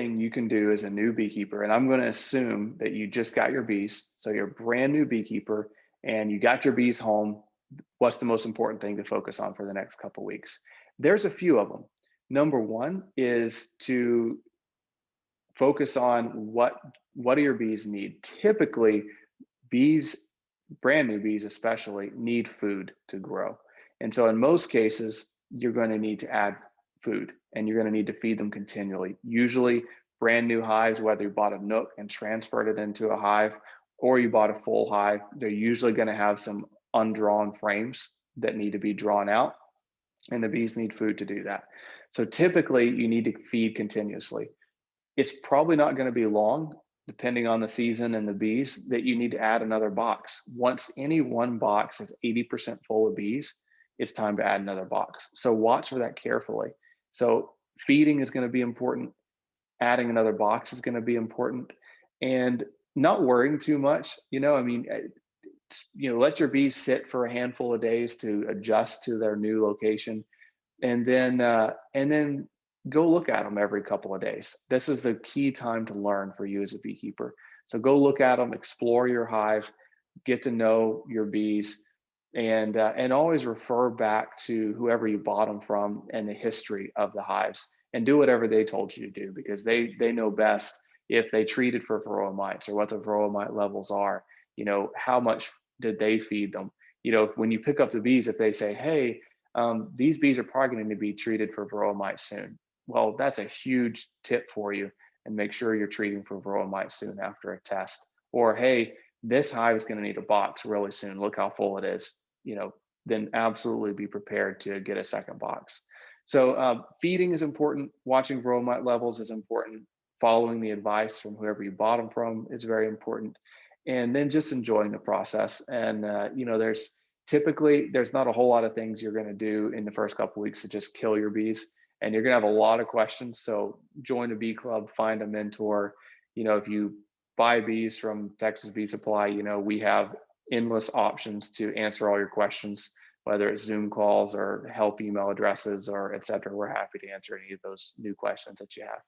thing you can do as a new beekeeper, and I'm going to assume that you just got your bees, so you're a brand new beekeeper and you got your bees home. What's the most important thing to focus on for the next couple weeks? There's a few of them. Number one is to focus on what do your bees need. Typically, bees, brand new bees especially, need food to grow. And so in most cases, you're going to need to add food and you're going to need to feed them continually. Usually, brand new hives, whether you bought a nook and transferred it into a hive or you bought a full hive, they're usually going to have some undrawn frames that need to be drawn out, and the bees need food to do that. So typically, you need to feed continuously. It's probably not going to be long, depending on the season and the bees, that you need to add another box. Once any one box is 80% full of bees, it's time to add another box. So watch for that carefully. So feeding is going to be important. Adding another box is going to be important, and not worrying too much. I mean, let your bees sit for a handful of days to adjust to their new location, and then go look at them every couple of days. This is the key time to learn for you as a beekeeper. So go look at them, explore your hive, get to know your bees, and always refer back to whoever you bought them from and the history of the hives, and do whatever they told you to do, because they know best if they treated for varroa mites or what the varroa mite levels are. How much did they feed them? When you pick up the bees, if they say, hey, these bees are probably going to be treated for varroa mites soon. Well, that's a huge tip for you, and make sure you're treating for varroa mites soon after a test. Or, hey, this hive is going to need a box really soon. Look how full it is. Then absolutely be prepared to get a second box. So feeding is important. Watching varroa mite levels is important. Following the advice from whoever you bought them from is very important. And then just enjoying the process. And there's not a whole lot of things you're going to do in the first couple of weeks to just kill your bees, and you're going to have a lot of questions. So join a bee club, find a mentor. If you buy bees from Texas Bee Supply, we have endless options to answer all your questions, whether it's Zoom calls or help email addresses or et cetera. We're happy to answer any of those new questions that you have.